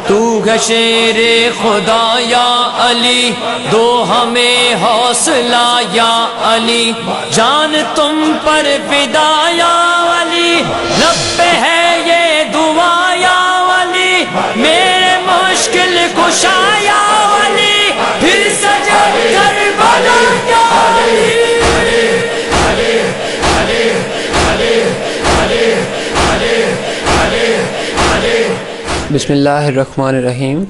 تو ہے شیر خدا یا علی، دو ہمیں حوصلہ یا علی، جان تم پر فدا یا علی، لب پہ ہے یہ دعا یا علی، میرے مشکل کشا یا علی، پھر سجد کربلا یا علی۔ بسم اللہ الرحمن الرحیم۔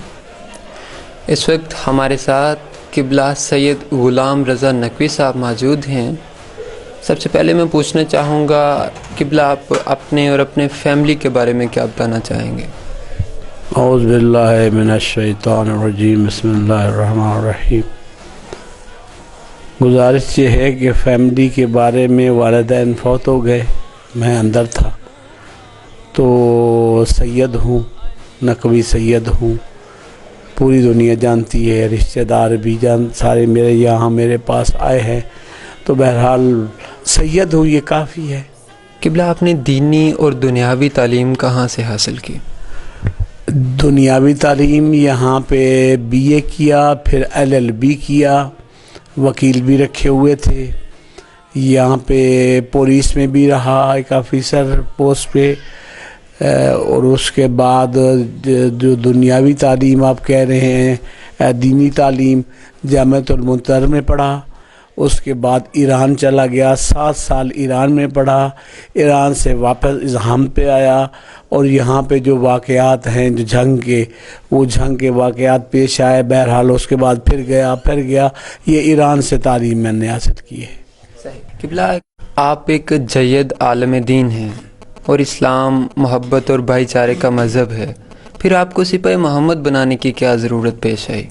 اس وقت ہمارے ساتھ قبلہ سید غلام رضا نقوی صاحب موجود ہیں۔ سب سے پہلے میں پوچھنا چاہوں گا قبلہ آپ اپنے اور اپنے فیملی کے بارے میں کیا بتانا چاہیں گے؟ اعوذ باللہ من الشیطان الرجیم، بسم اللہ الرحمن الرحیم۔ گزارش یہ ہے کہ فیملی کے بارے میں والدین فوت ہو گئے، میں اندر تھا، تو سید ہوں، نقوی سید ہوں، پوری دنیا جانتی ہے، رشتہ دار بھی سارے میرے یہاں میرے پاس آئے ہیں، تو بہرحال سید ہوں، یہ کافی ہے۔ قبلہ آپ نے دینی اور دنیاوی تعلیم کہاں سے حاصل کی؟ دنیاوی تعلیم یہاں پہ BA کیا، پھر LLB کیا، وکیل بھی رکھے ہوئے تھے، یہاں پہ پولیس میں بھی رہا ایک آفیسر پوسٹ پہ، اور اس کے بعد جو دنیاوی تعلیم آپ کہہ رہے ہیں، دینی تعلیم جامعۃ المنتر میں پڑھا، اس کے بعد ایران چلا گیا، 7 سال ایران میں پڑھا، ایران سے واپس اذہان پہ آیا، اور یہاں پہ جو واقعات ہیں جو جنگ کے، وہ جنگ کے واقعات پیش آئے، بہرحال اس کے بعد پھر گیا، یہ ایران سے تعلیم میں نے حاصل کی ہے۔ صحیح۔ قبلہ آپ ایک جید عالم دین ہیں اور اسلام محبت اور بھائی چارے کا مذہب ہے، پھر آپ کو سپاہی محمد بنانے کی کیا ضرورت پیش آئی؟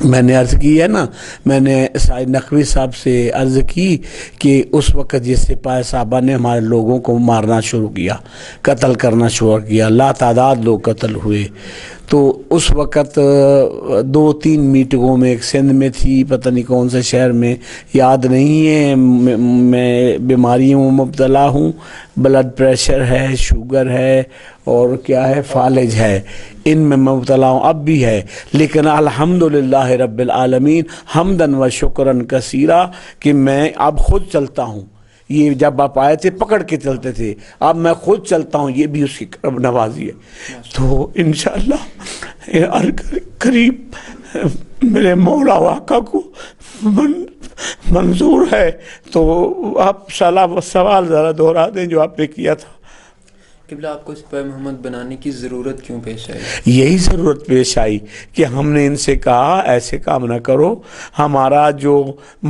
میں نے عرض کی ہے نا، میں نے سید نقوی صاحب سے عرض کی کہ اس وقت جس سپاہی صاحبہ نے ہمارے لوگوں کو مارنا شروع کیا، قتل کرنا شروع کیا، لاتعداد لوگ قتل ہوئے، تو اس وقت 2-3 میٹنگوں میں، ایک سندھ میں تھی، پتہ نہیں کون سے شہر میں، یاد نہیں ہے، میں بیماریوں میں مبتلا ہوں، بلڈ پریشر ہے، شوگر ہے، اور کیا ہے، فالج ہے، ان میں مبتلا ہوں، اب بھی ہے، لیکن الحمدللہ رب العالمین حمدن و شکرن کثیرا کہ میں اب خود چلتا ہوں۔ یہ جب آپ آئے تھے پکڑ کے چلتے تھے، اب میں خود چلتا ہوں، یہ بھی اس کی کرم نوازی ہے، تو انشاءاللہ قریب میرے مولا واقع کو منظور ہے۔ تو آپ سوال ذرا دہرا دیں جو آپ نے کیا تھا۔ قبلہ آپ کو سپاہی محمد بنانے کی ضرورت کیوں پیش آئی؟ یہی ضرورت پیش آئی کہ ہم نے ان سے کہا ایسے کام نہ کرو، ہمارا جو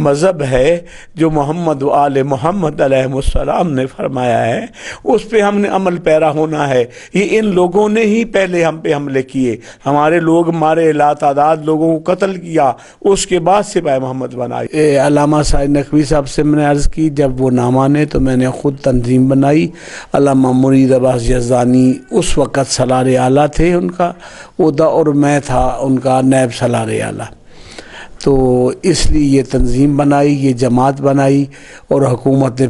مذہب ہے، جو محمد و آل محمد علیہ السلام نے فرمایا ہے، اس پہ ہم نے عمل پیرا ہونا ہے۔ یہ ان لوگوں نے ہی پہلے ہم پہ حملے کیے، ہمارے لوگ مارے، لاتعداد لوگوں کو قتل کیا، اس کے بعد سپاہی محمد بنائی۔ علامہ سید نقوی صاحب سے میں نے عرض کی، جب وہ نہ مانے تو میں نے خود تنظیم بنائی۔ علامہ مرید عباس یزدانی اس وقت سالار اعلیٰ تھے، ان کا عہدہ، اور میں تھا ان کا نائب سالار اعلیٰ، تو اس لیے یہ تنظیم بنائی، یہ جماعت بنائی، اور حکومت نے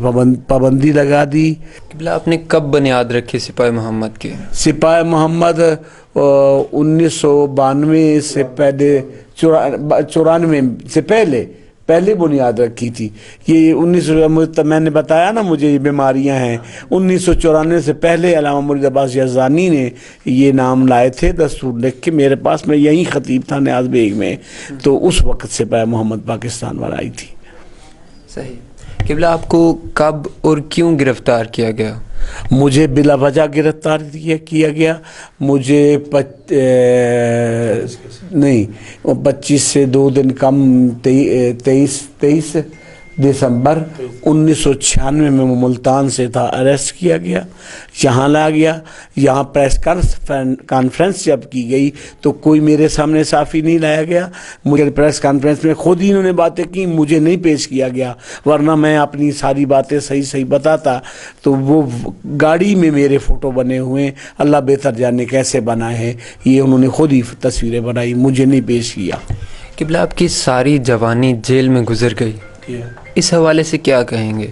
پابندی لگا دی۔ قبلہ آپ نے کب بنیاد رکھی سپاہی محمد کی؟ سپاہی محمد 1992 سے پہلے، 94 سے پہلے بنیاد رکھی تھی۔ یہ 1900 میں نے بتایا نا، مجھے یہ بیماریاں ہیں، 1994 سے پہلے علامہ مرید عباس یزدانی نے یہ نام لائے تھے، دستور لکھ کے میرے پاس، میں یہیں خطیب تھا نیاز بیگ میں، تو اس وقت سپاہی محمد پاکستان والا آئی تھی۔ صحیح۔ قبلہ آپ کو کب اور کیوں گرفتار کیا گیا؟ مجھے بلا وجہ گرفتار کیا گیا، مجھے 25 سے 2 دن کم، 23 دسمبر 1996 میں ملتان سے تھا، اریسٹ کیا گیا، یہاں لایا گیا۔ یہاں پریس کانفرنس جب کی گئی تو کوئی میرے سامنے صحافی نہیں لایا گیا، مجھے پریس کانفرنس میں خود ہی انہوں نے باتیں کی، مجھے نہیں پیش کیا گیا، ورنہ میں اپنی ساری باتیں صحیح بتاتا۔ تو وہ گاڑی میں میرے فوٹو بنے ہوئے، اللہ بہتر جانے کیسے بنائے ہیں، یہ انہوں نے خود ہی تصویریں بنائی، مجھے نہیں پیش کیا۔ قبلہ آپ کی ساری جوانی جیل میں گزر گئی، اس حوالے سے کیا کہیں گے؟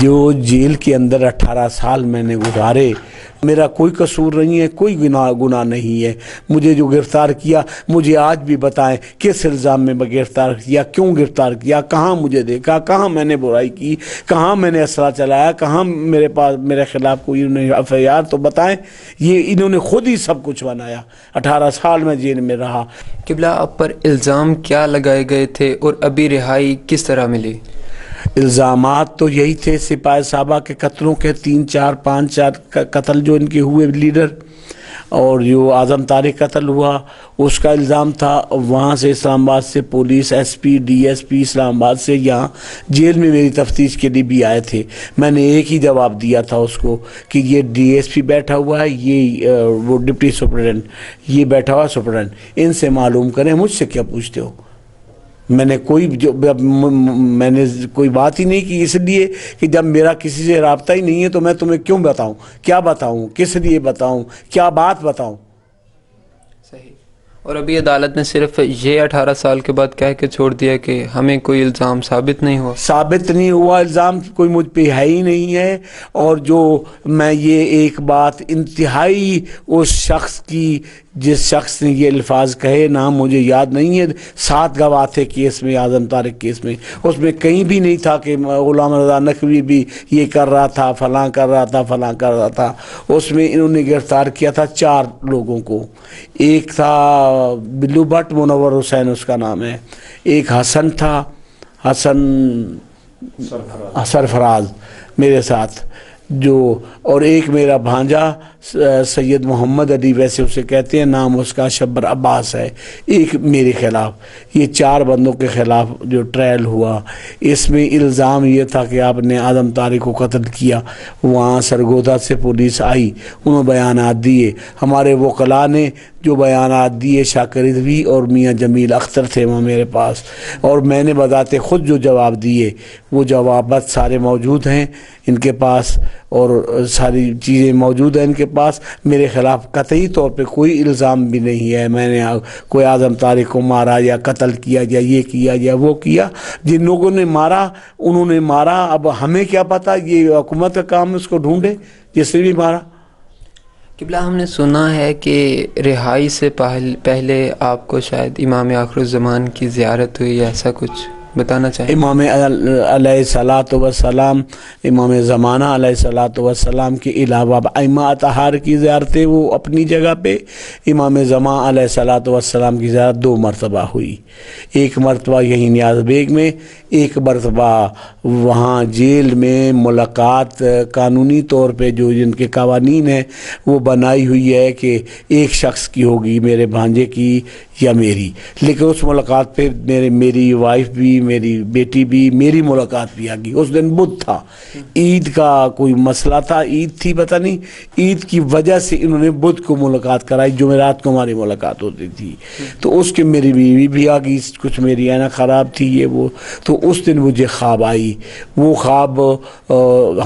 جو جیل کے اندر 18 سال میں نے گزارے، میرا کوئی قصور نہیں ہے، کوئی گناہ نہیں ہے. مجھے جو گرفتار کیا، مجھے آج بھی بتائیں کس الزام میں گرفتار کیا، کیوں گرفتار کیا، کہاں مجھے دیکھا، کہاں میں نے برائی کی، کہاں میں نے اسلحہ چلایا، کہاں میرے پاس میرے خلاف کوئی FIR تو بتائیں. یہ انہوں نے خود ہی سب کچھ بنایا. 18 سال میں جیل میں رہا. قبلہ آپ پر الزام کیا لگائے گئے تھے اور ابھی رہائی کس طرح ملی؟ الزامات تو یہی تھے سپاہی صحابہ کے قتلوں کے، 3 4 5 4 قتل جو ان کے ہوئے لیڈر، اور جو اعظم طارق قتل ہوا اس کا الزام تھا. وہاں سے اسلام آباد سے پولیس SP DSP اسلام آباد سے یہاں جیل میں میری تفتیش کے لیے بھی آئے تھے. میں نے ایک ہی جواب دیا تھا اس کو کہ یہ DSP بیٹھا ہوا ہے، یہ وہ ڈپٹی سپرنٹینڈنٹ، یہ بیٹھا ہوا سپرنٹینڈنٹ، ان سے معلوم کریں، مجھ سے کیا پوچھتے ہو. میں نے کوئی بات ہی نہیں کی، اس لیے کہ جب میرا کسی سے رابطہ ہی نہیں ہے تو میں تمہیں کیوں بتاؤں، کیا بتاؤں، کس لیے بتاؤں، کیا بات بتاؤں. صحیح. اور ابھی عدالت نے صرف یہ 18 سال کے بعد کہہ کے چھوڑ دیا کہ ہمیں کوئی الزام ثابت نہیں ہوا. ثابت نہیں ہوا، الزام کوئی مجھ پہ ہے ہی نہیں ہے. اور جو میں یہ ایک بات انتہائی اس شخص کی، جس شخص نے یہ الفاظ کہے، نام مجھے یاد نہیں ہے، 7 گواہ تھے کیس میں، اعظم طارق کیس میں، اس میں کہیں بھی نہیں تھا کہ غلام رضا نقوی بھی یہ کر رہا تھا، فلاں کر رہا تھا، فلاں کر رہا تھا. اس میں انہوں نے گرفتار کیا تھا 4 لوگوں کو. ایک تھا بلو بٹ، منور حسین اس کا نام ہے. ایک حسن تھا، حسن سرفراز میرے ساتھ جو، اور ایک میرا بھانجا سید محمد علی، ویسے اسے کہتے ہیں، نام اس کا شبر عباس ہے. ایک میرے خلاف، یہ 4 بندوں کے خلاف جو ٹرائل ہوا. اس میں الزام یہ تھا کہ آپ نے اعظم طارق کو قتل کیا. وہاں سرگودا سے پولیس آئی، انہوں بیانات دیے. ہمارے وکلاء نے جو بیانات دیے، شاکر رضوی اور میاں جمیل اختر تھے وہاں میرے پاس، اور میں نے بذات خود جو جواب دیے، وہ جوابات سارے موجود ہیں ان کے پاس، اور ساری چیزیں موجود ہیں ان کے پاس. میرے خلاف قطعی طور پہ کوئی الزام بھی نہیں ہے میں نے کوئی اعظم طارق کو مارا یا قتل کیا یا یہ کیا یا وہ کیا. جن لوگوں نے مارا انہوں نے مارا، اب ہمیں کیا پتہ، یہ حکومت کا کام، اس کو ڈھونڈے جس نے بھی مارا. قبلہ ہم نے سنا ہے کہ رہائی سے پہلے آپ کو شاید امام آخر الزمان کی زیارت ہوئی، ایسا کچھ بتانا چاہیں؟ امام علیہ الصلاۃ والسلام، امام زمانہ علیہ الصلاۃ والسلام کے علاوہ ائمہ اطہار کی زیارتیں وہ اپنی جگہ پہ. امام زمانہ علیہ الصلاۃ والسلام کی زیارت 2 مرتبہ ہوئی. ایک مرتبہ یہیں نیاز بیگ میں، ایک مرتبہ وہاں جیل میں. ملاقات قانونی طور پہ جو جن کے قوانین ہیں وہ بنائی ہوئی ہے کہ ایک شخص کی ہوگی، میرے بھانجے کی یا میری. لیکن اس ملاقات پہ میری وائف بھی، میری بیٹی بھی، میری ملاقات بھی آ گئی. اس دن بدھ تھا، عید کا کوئی مسئلہ تھا، عید تھی پتہ نہیں، عید کی وجہ سے انہوں نے بدھ کو ملاقات کرائی. جمعرات کو ہماری ملاقات ہوتی تھی. تو اس کے میری بیوی بھی آ گئی، کچھ میری عینہ خراب تھی یہ وہ. تو اس دن مجھے خواب آئی. وہ خواب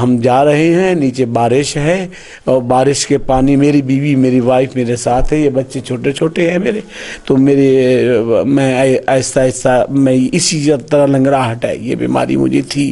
ہم جا رہے ہیں، نیچے بارش ہے، اور بارش کے پانی، میری بیوی میری وائف میرے ساتھ ہے، یہ بچے چھوٹے چھوٹے ہیں میرے. تو میں آہستہ آہستہ، میں اسی طرح لنگڑاہٹ ہے، یہ بیماری مجھے تھی.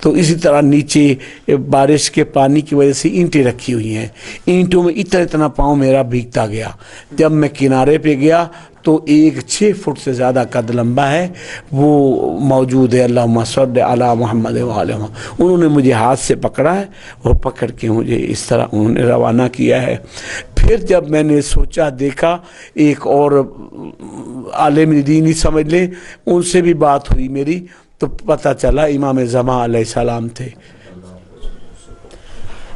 تو اسی طرح نیچے بارش کے پانی کی وجہ سے اینٹیں رکھی ہوئی ہیں، اینٹوں میں اتنا پاؤں میرا بھیگتا گیا. جب میں کنارے پہ گیا تو ایک 6 فٹ سے زیادہ قد لمبا ہے وہ موجود ہے. اللہم صل علی محمد و علی محمد. انہوں نے مجھے ہاتھ سے پکڑا ہے اور پکڑ کے مجھے اس طرح انہوں نے روانہ کیا ہے. پھر جب میں نے سوچا، دیکھا، ایک اور عالم دینی سمجھ لیں، ان سے بھی بات ہوئی میری، تو پتہ چلا امام زمان علیہ السلام تھے.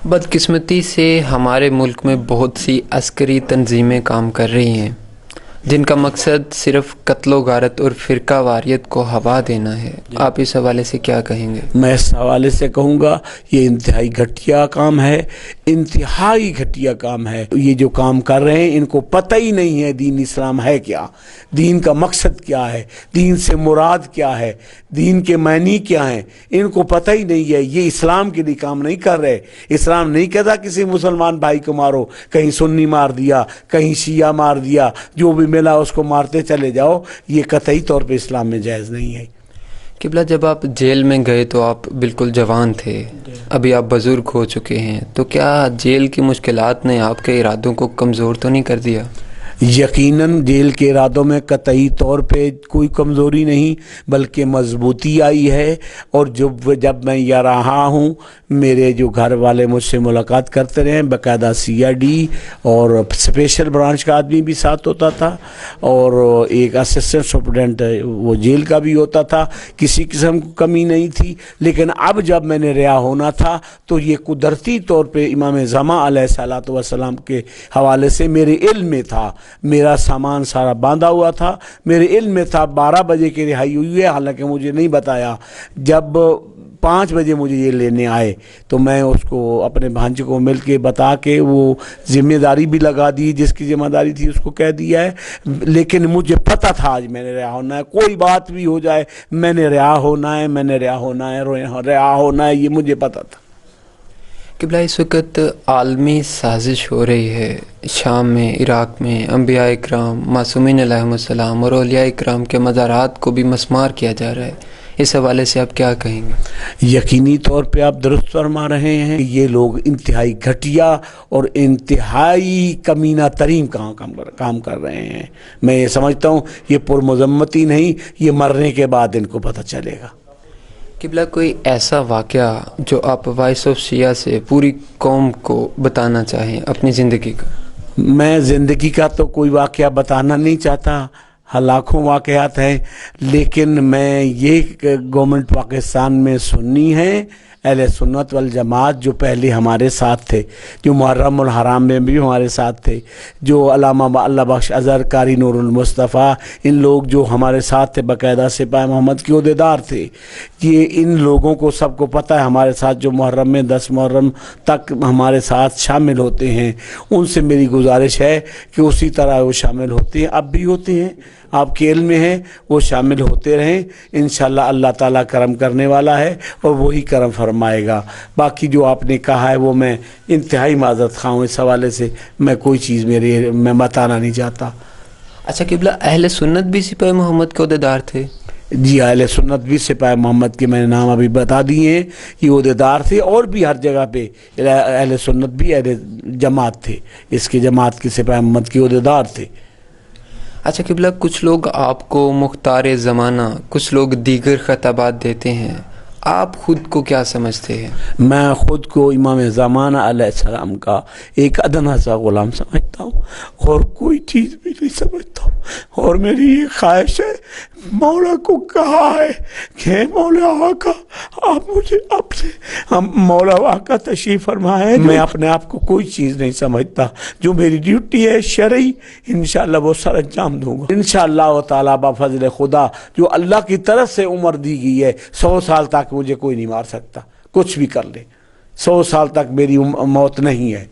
بدقسمتی سے ہمارے ملک میں بہت سی عسکری تنظیمیں کام کر رہی ہیں جن کا مقصد صرف قتل و غارت اور فرقہ واریت کو ہوا دینا ہے. آپ اس حوالے سے کیا کہیں گے؟ میں اس حوالے سے کہوں گا یہ انتہائی گھٹیا کام ہے، انتہائی گھٹیا کام ہے. یہ جو کام کر رہے ہیں ان کو پتہ ہی نہیں ہے دین اسلام ہے کیا، دین کا مقصد کیا ہے، دین سے مراد کیا ہے، دین کے معنی کیا ہیں، ان کو پتہ ہی نہیں ہے. یہ اسلام کے لیے کام نہیں کر رہے. اسلام نہیں کہتا کسی مسلمان بھائی کو مارو، کہیں سنی مار دیا، کہیں شیعہ مار دیا، جو بھی ملا اس کو مارتے چلے جاؤ. یہ قطعی طور پہ اسلام میں جائز نہیں ہے. قبلہ جب آپ جیل میں گئے تو آپ بالکل جوان تھے، ابھی آپ بزرگ ہو چکے ہیں، تو کیا جیل کی مشکلات نے آپ کے ارادوں کو کمزور تو نہیں کر دیا؟ یقیناً جیل کے ارادوں میں قطعی طور پہ کوئی کمزوری نہیں بلکہ مضبوطی آئی ہے، اور جب میں یہ رہا ہوں میرے جو گھر والے مجھ سے ملاقات کرتے رہے، باقاعدہ CID اور اسپیشل برانچ کا آدمی بھی ساتھ ہوتا تھا، اور ایک اسسٹنٹ سپرنٹینڈنٹ وہ جیل کا بھی ہوتا تھا، کسی قسم کی کمی نہیں تھی۔ لیکن اب جب میں نے رہا ہونا تھا تو یہ قدرتی طور پہ امام زمان علیہ الصلوۃ والسلام کے حوالے سے میرے علم میں تھا، میرا سامان سارا باندھا ہوا تھا، میرے علم میں تھا 12 بجے کی رہائی ہوئی ہے، حالانکہ مجھے نہیں بتایا۔ جب 5 بجے مجھے یہ لینے آئے تو میں اس کو اپنے بھانجے کو مل کے بتا کے وہ ذمہ داری بھی لگا دی، جس کی ذمہ داری تھی اس کو کہہ دیا ہے، لیکن مجھے پتہ تھا آج میں نے رہا ہونا ہے، کوئی بات بھی ہو جائے میں نے رہا ہونا ہے، میں نے رہا ہونا ہے، رہا ہونا ہے، یہ مجھے پتہ تھا۔ قبلہ اس وقت عالمی سازش ہو رہی ہے شام میں، عراق میں انبیاء اکرام معصومین علیہم السلام اور اولیاء اکرام کے مزارات کو بھی مسمار کیا جا رہا ہے، اس حوالے سے آپ کیا کہیں گے؟ یقینی طور پہ آپ درست فرما رہے ہیں، یہ لوگ انتہائی گھٹیا اور انتہائی کمینہ ترین کام کر رہے ہیں۔ میں یہ سمجھتا ہوں یہ پرمذمتی نہیں، یہ مرنے کے بعد ان کو پتہ چلے گا۔ قبلہ کوئی ایسا واقعہ جو آپ وائس آف شیعہ سے پوری قوم کو بتانا چاہیں اپنی زندگی کا؟ میں زندگی کا تو کوئی واقعہ بتانا نہیں چاہتا، لاکھوں واقعات ہیں، لیکن میں یہ گورنمنٹ پاکستان میں سنی ہے، اہل سنت والجماعت جو پہلے ہمارے ساتھ تھے، جو محرم الحرام میں بھی ہمارے ساتھ تھے، جو علامہ اللہ بخش اظہر، قاری نور المصطفیٰ، ان لوگ جو ہمارے ساتھ تھے، باقاعدہ سپاہ محمد کے عہدیدار تھے، یہ ان لوگوں کو سب کو پتہ ہے ہمارے ساتھ جو محرم میں 10 محرم تک ہمارے ساتھ شامل ہوتے ہیں، ان سے میری گزارش ہے کہ اسی طرح وہ شامل ہوتے ہیں، اب بھی ہوتے ہیں، آپ کے علم میں ہیں، وہ شامل ہوتے رہیں، انشاءاللہ اللہ تعالیٰ کرم کرنے والا ہے اور وہی کرم فرمائے گا۔ باقی جو آپ نے کہا ہے وہ میں انتہائی معذرت خواہ ہوں، اس حوالے سے میں کوئی چیز میں بتانا نہیں چاہتا۔ اچھا قبلہ اہل سنت بھی سپاہ محمد کے عہدیدار تھے؟ جی، اہل سنت بھی سپاہ محمد کے میں نے نام ابھی بتا دیے ہیں، یہ عہدیدار تھے، اور بھی ہر جگہ پہ اہل سنت بھی اہل جماعت تھے، اس کی جماعت کے سپاہ محمد کے عہدیدار تھے۔ اچھا قبلہ کچھ لوگ آپ کو مختار زمانہ، کچھ لوگ دیگر خطابات دیتے ہیں، آپ خود کو کیا سمجھتے ہیں؟ میں خود کو امام زمانہ علیہ السلام کا ایک ادنا سا غلام سمجھتا ہوں، اور کوئی چیز بھی نہیں سمجھتا ہوں، اور میری یہ خواہش ہے، مولا کو کہا ہے کہ مولا آقا آپ مجھے اپنے مولا آقا تشریف فرمائے، میں اپنے آپ کو کوئی چیز نہیں سمجھتا، جو میری ڈیوٹی ہے شرعی انشاءاللہ وہ سر انجام دوں گا انشاءاللہ تعالیٰ بفضل خدا۔ جو اللہ کی طرف سے عمر دی گئی ہے، 100 سال تک مجھے کوئی نہیں مار سکتا، کچھ بھی کر لے، 100 سال تک میری موت نہیں ہے۔